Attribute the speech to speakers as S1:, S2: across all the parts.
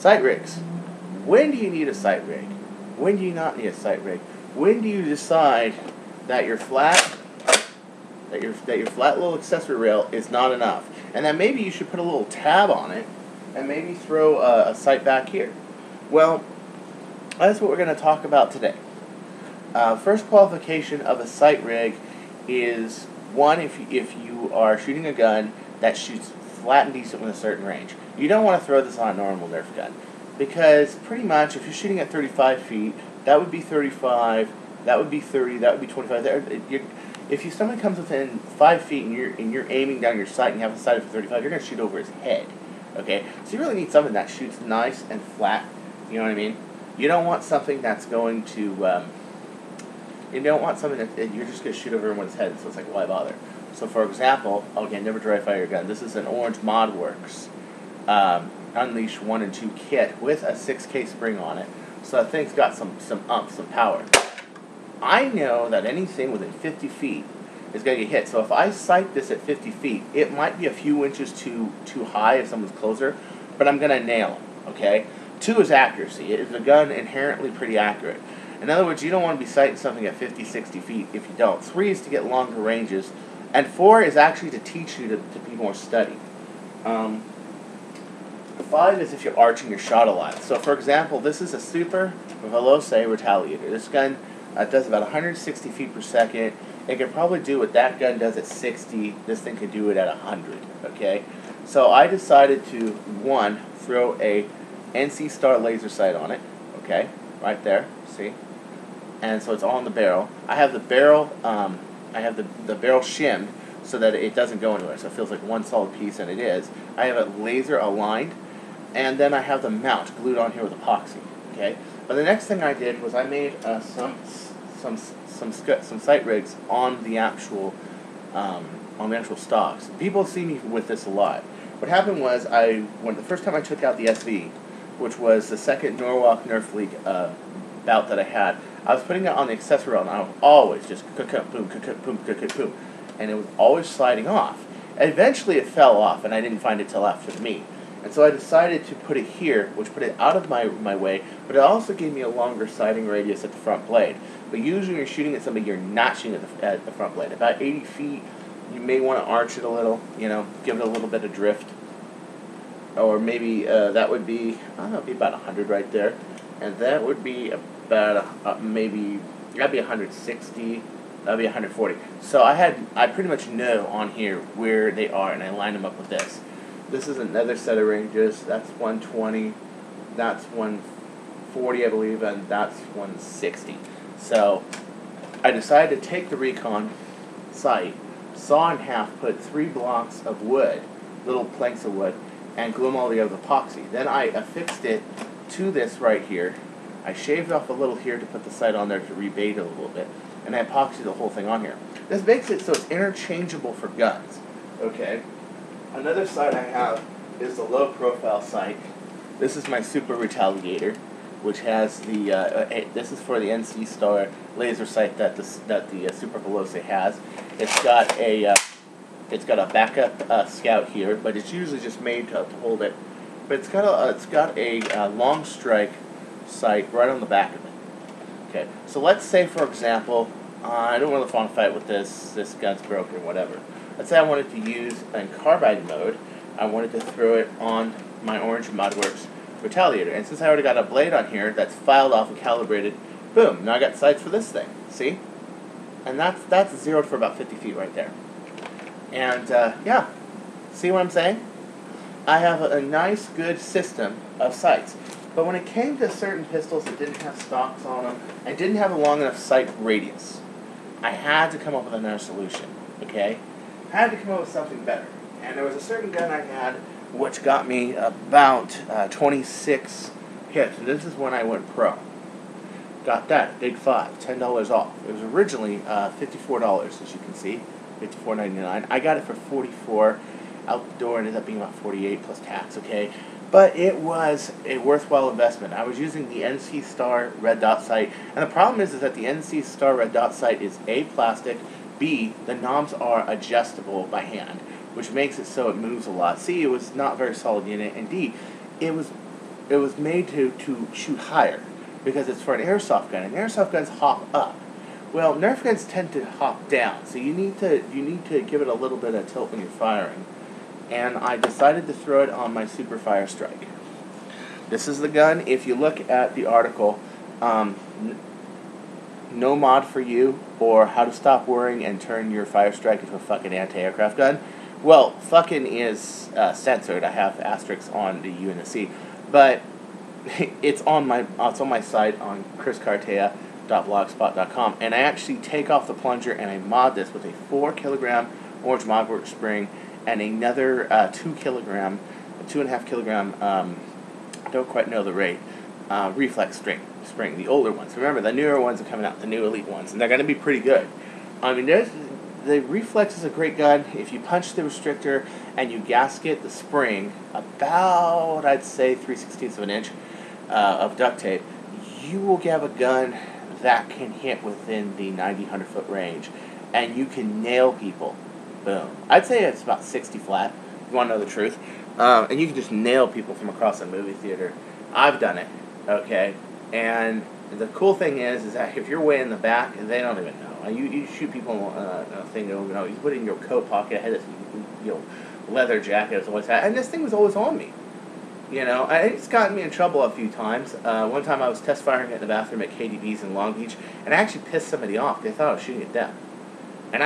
S1: Sight rigs. When do you need a sight rig? When do you not need a sight rig? When do you decide that your flat little accessory rail is not enough, and that maybe you should put a little tab on it, and maybe throw a sight back here? Well, that's what we're going to talk about today. First qualification of a sight rig is, one, if you are shooting a gun that shoots flat and decent with a certain range. You don't want to throw this on a normal Nerf gun, because pretty much if you're shooting at 35 feet, that would be 35, that would be 30, that would be 25. If someone comes within 5 feet and you're aiming down your sight and you have a sight of 35, you're going to shoot over his head. Okay, so you really need something that shoots nice and flat. You know what I mean? You don't want something that's going to you don't want something that you're just going to shoot over everyone's head, so it's like, why bother? So for example, again, never dry fire your gun. This is an Orange ModWorks Unleash 1 and 2 kit with a 6K spring on it. So that thing's got some umph, some power. I know that anything within 50 feet is going to get hit. So if I sight this at 50 feet, it might be a few inches too high if someone's closer, but I'm going to nail them, okay? 2 is accuracy. Is the gun inherently pretty accurate? In other words, you don't want to be sighting something at 50, 60 feet if you don't. 3 is to get longer ranges, and 4 is actually to teach you to be more steady. 5 is if you're arching your shot a lot. So for example, this is a Super Veloce Retaliator. This gun does about 160 feet per second. It can probably do what that gun does at 60. This thing can do it at 100. Okay, so I decided to, one, throw a NC Star laser sight on it. Okay, right there. See, and so it's all in the barrel. I have the barrel. I have the barrel shimmed so that it doesn't go anywhere. So it feels like one solid piece, and it is. I have it laser aligned, and then I have the mount glued on here with epoxy. Okay. But the next thing I did was I made some sight rigs on the actual stocks. People see me with this a lot. What happened was when the first time I took out the SV, which was the second Norwalk Nerf League bout that I had, I was putting it on the accessory rail, and I was always just boom, boom, and it was always sliding off. And eventually it fell off, and I didn't find it till after the meet. And so I decided to put it here, which put it out of my way, but it also gave me a longer sighting radius at the front blade. But usually when you're shooting at somebody, you're not shooting at the front blade. About 80 feet, you may want to arch it a little, give it a little bit of drift. Or maybe that would be, I don't know, it'd be about 100 right there. And that would be about, that'd be 160, that'd be 140. So I pretty much know on here where they are, and I line them up with this. This is another set of ranges. That's 120, that's 140, I believe, and that's 160. So I decided to take the Recon sight, saw in half, put 3 blocks of wood, little planks of wood, and glue them all together with epoxy. Then I affixed it to this right here. I shaved off a little here to put the sight on there to rebait it a little bit, and I epoxied the whole thing on here. This makes it so it's interchangeable for guns. Okay. Another sight I have is the low-profile sight. This is my Super Retaliator, which has the this is for the NC Star laser sight that the Super Veloce has. It's got a backup scout here, but it's usually just made to hold it. But it's got a long strike sight right on the back of it. Okay, so let's say, for example, I don't really want to fight with this. This gun's broken or whatever. Let's say I wanted to use in carbide mode. I wanted to throw it on my Orange ModWorks Retaliator, and since I already got a blade on here that's filed off and calibrated, boom! Now I got sights for this thing. See, and that's zeroed for about 50 feet right there. And yeah, see what I'm saying? I have a nice, good system of sights. But when it came to certain pistols that didn't have stocks on them and didn't have a long enough sight radius, I had to come up with another solution. Okay. I had to come up with something better. And there was a certain gun I had which got me about 26 hits. And this is when I went pro. Got that, Big 5, $10 off. It was originally $54, as you can see, $54.99. I got it for $44. Out the door, it ended up being about $48 plus tax, okay? But it was a worthwhile investment. I was using the NC Star red dot sight. And the problem is that the NC Star red dot sight is A, plastic, B, the knobs are adjustable by hand, which makes it so it moves a lot. C, it was not very solid unit, and D, it was it was made to shoot higher because it's for an airsoft gun, and airsoft guns hop up. Well, Nerf guns tend to hop down, so you need to give it a little bit of tilt when you're firing. And I decided to throw it on my Super Fire Strike. This is the gun. If you look at the article, no mod for you, or how to stop worrying and turn your Fire Strike into a fucking anti-aircraft gun. Well, fucking is censored. I have asterisks on the U and the C, but it's on my site on chriscartea.blogspot.com, and I actually take off the plunger and I mod this with a 4 kilogram orange modwork spring and another 2 kilogram, 2.5 kilogram. I don't quite know the rate. Reflex spring, the older ones. Remember, the newer ones are coming out, the new elite ones, and they're going to be pretty good. I mean, the Reflex is a great gun. If you punch the restrictor and you gasket the spring about, I'd say, 3/16 of an inch of duct tape, you will have a gun that can hit within the 90-100 foot range, and you can nail people. Boom. I'd say it's about 60 flat, if you want to know the truth. And you can just nail people from across a movie theater. I've done it, okay? And the cool thing is that if you're way in the back, they don't even know. You shoot people in a thing, you put it in your coat pocket, I had this leather jacket, as always had, and this thing was always on me. It's gotten me in trouble a few times. One time I was test firing it in the bathroom at KDB's in Long Beach, and I actually pissed somebody off. They thought I was shooting at them. And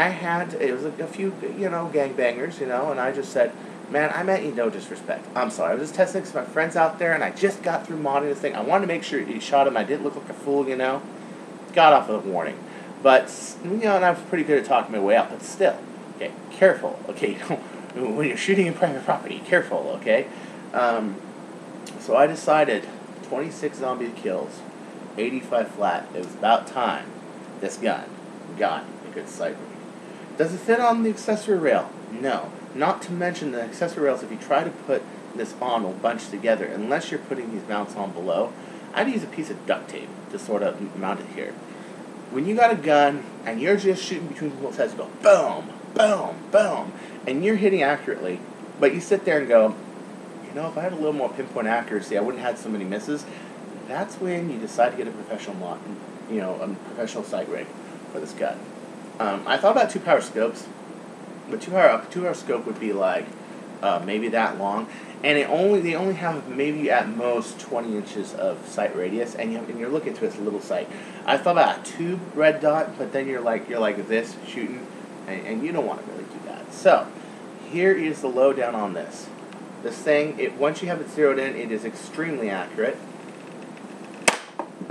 S1: it was a few, gangbangers, and I just said, man, I meant you no disrespect. I'm sorry. I was just testing because my friend's out there, and I just got through modding this thing. I wanted to make sure you shot him. I didn't look like a fool, Got off with a warning. But, and I was pretty good at talking my way out. But still, okay, careful, okay? When you're shooting in private property, careful, okay? So I decided 26 zombie kills, 85 flat. It was about time this gun got a good sight read. Does it fit on the accessory rail? No. Not to mention the accessory rails, if you try to put this on, will bunch together. Unless you're putting these mounts on below, I'd use a piece of duct tape to sort of mount it here. When you got a gun and you're just shooting between people's heads, you go boom, boom, boom, and you're hitting accurately, but you sit there and go, if I had a little more pinpoint accuracy, I wouldn't have had so many misses. That's when you decide to get a professional a professional sight rig for this gun. I thought about 2-power scopes, but 2-power scope would be like maybe that long, and they only have maybe at most 20 inches of sight radius, and you're looking to this little sight. I thought about a tube red dot, but then you're like this shooting, and you don't want to really do that. So here is the lowdown on this. This thing, once you have it zeroed in, it is extremely accurate.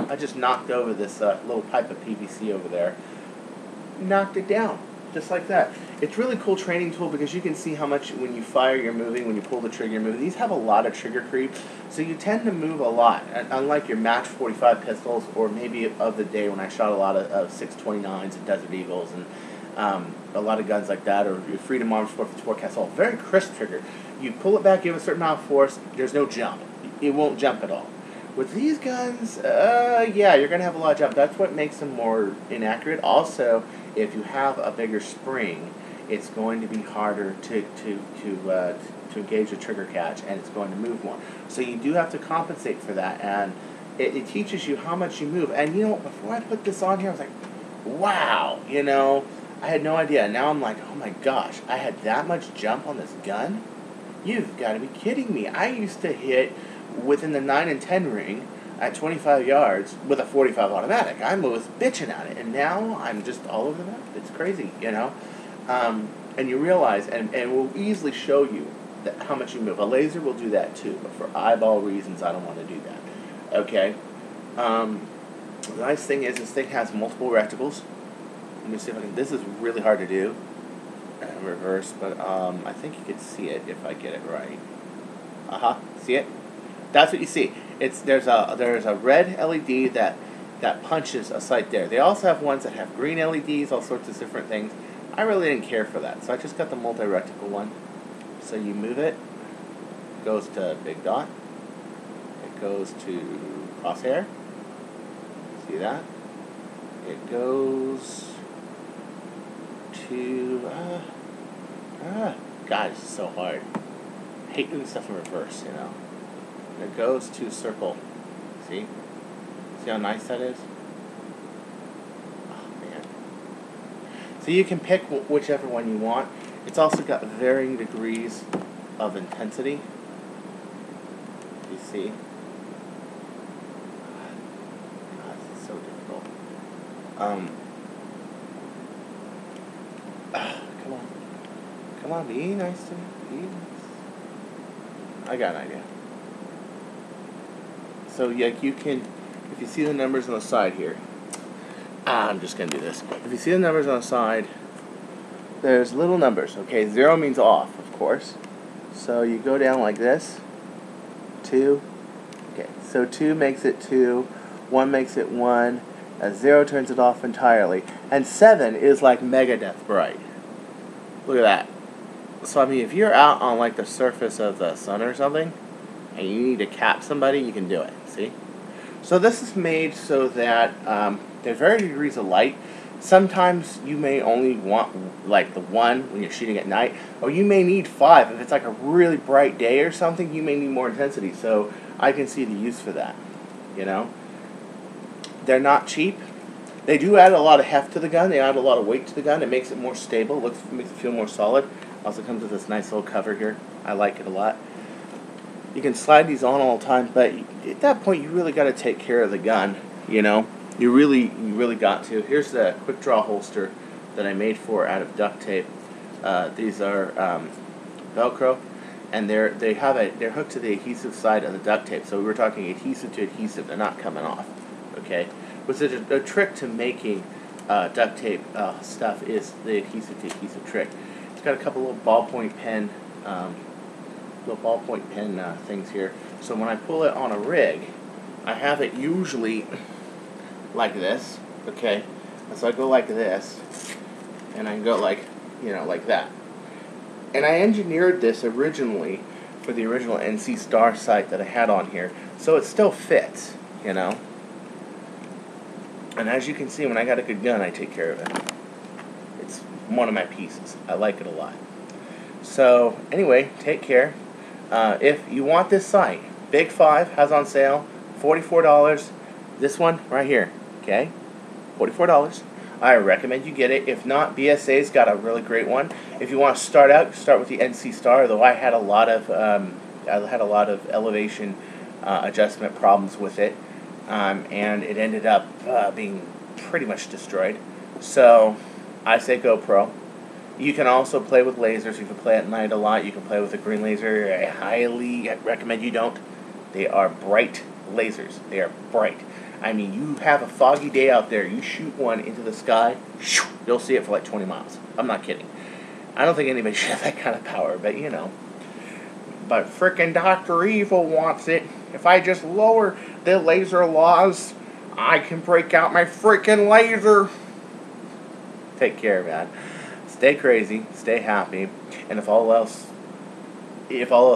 S1: I just knocked over this little pipe of PVC over there. Knocked it down, just like that. It's a really cool training tool because you can see how much when you fire you're moving, when you pull the trigger you're moving. These have a lot of trigger creep, so you tend to move a lot. Unlike your match 45 pistols, or maybe of the day when I shot a lot of 629s and Desert Eagles and a lot of guns like that, or your Freedom Arms 454 Castle, very crisp trigger. You pull it back, give it a certain amount of force, there's no jump. It won't jump at all. With these guns, yeah, you're going to have a lot of jump. That's what makes them more inaccurate. Also, if you have a bigger spring, it's going to be harder to engage the trigger catch, and it's going to move more. So you do have to compensate for that, and it teaches you how much you move. And, before I put this on here, I was like, wow, I had no idea. Now I'm like, oh my gosh, I had that much jump on this gun? You've got to be kidding me. I used to hit within the 9 and 10 ring at 25 yards with a 45 automatic. I was bitching at it, and now I'm just all over the map. It's crazy, and you realize, and it will easily show you how much you move. A laser will do that too, but for eyeball reasons, I don't want to do that. Okay? The nice thing is this thing has multiple reticles. Let me see if I can. This is really hard to do. Reverse, but I think you can see it if I get it right. See it? That's what you see. There's a red LED that punches a sight there. They also have ones that have green LEDs, all sorts of different things. I really didn't care for that, so I just got the multi-reticle one. So you move it, goes to big dot, it goes to crosshair. See that? It goes to God, it's so hard. I hate doing stuff in reverse, and it goes to circle. See? See how nice that is? Oh, man. So you can pick whichever one you want. It's also got varying degrees of intensity. You see? God, this is so difficult. Come on. Come on, be nice to me. Be nice. I got an idea. So, like, you can, if you see the numbers on the side here, I'm just going to do this. If you see the numbers on the side, there's little numbers, okay? 0 means off, of course. So you go down like this. 2. Okay, so 2 makes it 2. 1 makes it 1. 0 turns it off entirely. And 7 is like Megadeth bright. Look at that. So, I mean, if you're out on, like, the surface of the sun or something, and you need to cap somebody, you can do it, see? So this is made so that there's varying degrees of light. Sometimes you may only want, like, the 1 when you're shooting at night, or you may need 5. If it's, like, a really bright day or something, you may need more intensity. So I can see the use for that, you know? They're not cheap. They do add a lot of heft to the gun. They add a lot of weight to the gun. It makes it more stable. Makes it feel more solid. Also comes with this nice little cover here. I like it a lot. You can slide these on all the time, but at that point you really got to take care of the gun, you know? You really got to. Here's the quick draw holster that I made for out of duct tape. These are Velcro, and they're hooked to the adhesive side of the duct tape. So we were talking adhesive to adhesive. They're not coming off, okay? Which is a trick to making duct tape stuff is the adhesive to adhesive trick. It's got a couple little ballpoint pen things here. So when I pull it on a rig, I have it usually like this, okay? And so I go like this, and I go like, you know, like that. And I engineered this originally for the original NC Star sight that I had on here, so it still fits, you know? And as you can see, when I got a good gun, I take care of it. It's one of my pieces. I like it a lot. So, anyway, take care. If you want this sight, Big 5 has on sale, $44. This one right here, okay? $44. I recommend you get it. If not, BSA's got a really great one. If you want to start out, start with the NC Star. Though I had a lot of elevation adjustment problems with it, and it ended up being pretty much destroyed. So I say GoPro. You can also play with lasers. You can play at night a lot. You can play with a green laser. I highly recommend you don't. They are bright lasers. They are bright. I mean, you have a foggy day out there. You shoot one into the sky, you'll see it for like 20 miles. I'm not kidding. I don't think anybody should have that kind of power, but you know. But frickin' Dr. Evil wants it. If I just lower the laser laws, I can break out my frickin' laser. Take care, man. Stay crazy, stay happy, and if all else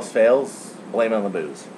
S1: fails, blame it on the booze.